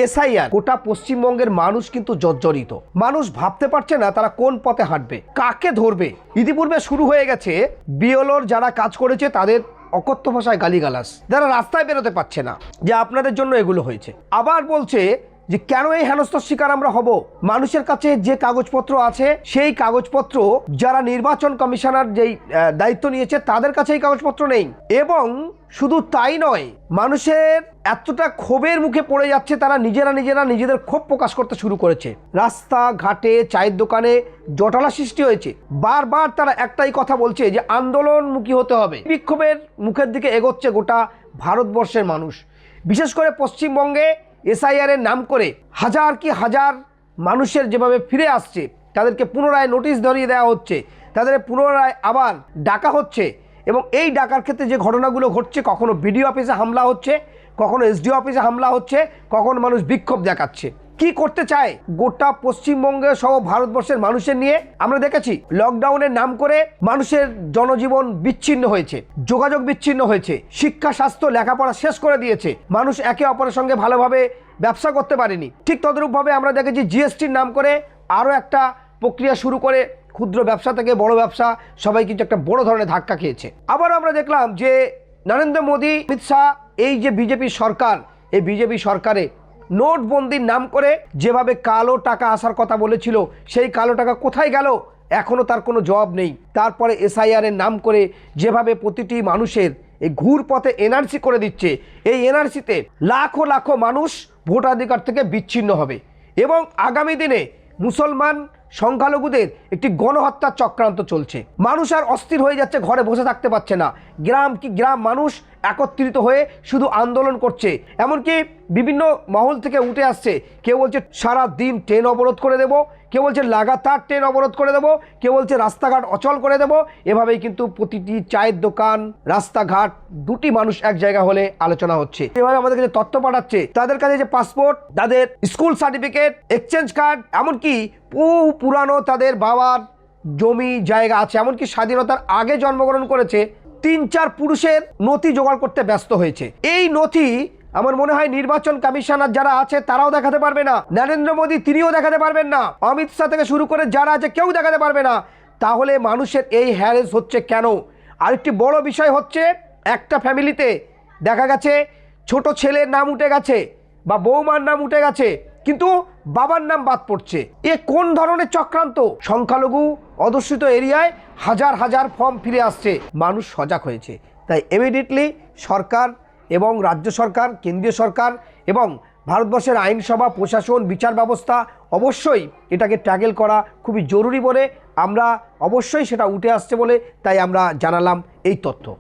SIR গোটা পশ্চিমবঙ্গের মানুষ কিন্তু জর্জরিত। মানুষ ভাবতে পারছে না তারা কোন পথে হাঁটবে, কাকে ধরবে। ইতিপূর্বে শুরু হয়ে গেছে বিএলওর যারা কাজ করেছে তাদের অকথ্য ভাষায় গালিগালাজ, যারা রাস্তায় বেরোতে পারছে না যে আপনাদের জন্য এগুলো হয়েছে। আবার বলছে যে কেন এই হেনস্থার শিকার আমরা হব। মানুষের কাছে যে কাগজপত্র আছে সেই কাগজপত্র যারা নির্বাচন কমিশনার যেই দায়িত্ব নিয়েছে তাদের কাছে এই কাগজপত্র নেই। এবং শুধু তাই নয়, মানুষের এতটা ক্ষোভের মুখে পড়ে যাচ্ছে, তারা নিজেদের ক্ষোভ প্রকাশ করতে শুরু করেছে। রাস্তা ঘাটে, চায়ের দোকানে জটলা সৃষ্টি হয়েছে। বারবার তারা একটাই কথা বলছে যে আন্দোলনমুখী হতে হবে। বিক্ষোভের মুখের দিকে এগোচ্ছে গোটা ভারতবর্ষের মানুষ। বিশেষ করে পশ্চিমবঙ্গে এসআইআরের নাম করে হাজার মানুষের যেভাবে ফিরে আসছে, তাদেরকে পুনরায় নোটিশ ধরিয়ে দেওয়া হচ্ছে, তাদের পুনরায় আবার ডাকা হচ্ছে। এবং এই ডাকার ক্ষেত্রে যে ঘটনাগুলো ঘটছে, কখনো বিডিও অফিসে হামলা হচ্ছে, কখনো এসডিও অফিসে হামলা হচ্ছে, কখনো মানুষ বিক্ষোভ দেখাচ্ছে। কি করতে চায় গোটা পশ্চিমবঙ্গে সহ ভারতবর্ষের মানুষের নিয়ে আমরা দেখেছি। লকডাউনের নাম করে মানুষের জনজীবন বিচ্ছিন্ন হয়েছে, যোগাযোগ বিচ্ছিন্ন হয়েছে, শিক্ষা স্বাস্থ্য লেখাপড়া শেষ করে দিয়েছে। মানুষ একে অপরের সঙ্গে ভালোভাবে ব্যবসা করতে পারেনি। ঠিক তদরূপভাবে আমরা দেখেছি জিএসটির নাম করে আরও একটা প্রক্রিয়া শুরু করে ক্ষুদ্র ব্যবসা থেকে বড় ব্যবসা সবাই কিন্তু একটা বড় ধরনের ধাক্কা খেয়েছে। আবার আমরা দেখলাম যে নরেন্দ্র মোদী, অমিত শাহ, এই যে বিজেপি সরকার, এই বিজেপি সরকারে নোটবন্দির নাম করে যেভাবে কালো টাকা আসার কথা বলেছিল, সেই কালো টাকা কোথায় গেল এখনও তার কোনো জবাব নেই। তারপরে এসআইআরের নাম করে যেভাবে প্রতিটি মানুষের এই ঘুর পথে এনআরসি করে দিচ্ছে, এই এনআরসিতে লাখো মানুষ ভোটাধিকার থেকে বিচ্ছিন্ন হবে। এবং আগামী দিনে মুসলমান সংখ্যালঘুদের একটি গণহত্যার চক্রান্ত চলছে। মানুষ আর অস্থির হয়ে যাচ্ছে, ঘরে বসে থাকতে পারছে না। গ্রাম মানুষ একত্রিত হয়ে শুধু আন্দোলন করছে। এমনকি বিভিন্ন মহল থেকে উঠে আসছে, কেউ বলছে সারা দিন ট্রেন অবরোধ করে দেব, কেউ বলছে লাগাতার ট্রেন অবরোধ করে দেব, কেউ বলছে রাস্তাঘাট অচল করে দেব। এভাবেই কিন্তু প্রতিটি চায়ের দোকান, রাস্তাঘাট, দুটি মানুষ এক জায়গা হলে আলোচনা হচ্ছে। এভাবে আমাদের কাছে তথ্য পাঠাচ্ছে, তাদের কাছে যে পাসপোর্ট, তাদের স্কুল সার্টিফিকেট, এক্সচেঞ্জ কার্ড, এমনকি পুরানো তাদের বাবার জমি জায়গা আছে, এমনকি স্বাধীনতার আগে জন্মগ্রহণ করেছে 3-4 পুরুষের নথি জোগাড় করতে ব্যস্ত হয়েছে। এই নথি আমার মনে হয় নির্বাচন কমিশনার যারা আছে তারাও দেখাতে পারবে না, নরেন্দ্র মোদী তিনিও দেখাতে পারবেন না, অমিত শাহ থেকে শুরু করে যারা আছে কেউ দেখাতে পারবে না। তাহলে মানুষের এই হ্যারেস হচ্ছে কেন? আরেকটি বড় বিষয় হচ্ছে, একটা ফ্যামিলিতে দেখা গেছে ছোট ছেলের নাম উঠে গেছে বা বৌমার নাম উঠে গেছে, কিন্তু বাবার নাম বাদ পড়ছে। এ কোন ধরনের চক্রান্ত? সংখ্যালঘু অধ্যুষিত এরিয়ায় হাজার ফর্ম ফিরে আসছে। মানুষ সজাগ হয়েছে। তাই ইমিডিয়েটলি সরকার এবং রাজ্য সরকার, কেন্দ্রীয় সরকার এবং ভারতবর্ষের আইনসভা, প্রশাসন, বিচার ব্যবস্থা অবশ্যই এটাকে ট্যাকেল করা খুবই জরুরি বলে আমরা অবশ্যই সেটা উঠে আসছে বলে তাই আমরা জানালাম এই তথ্য।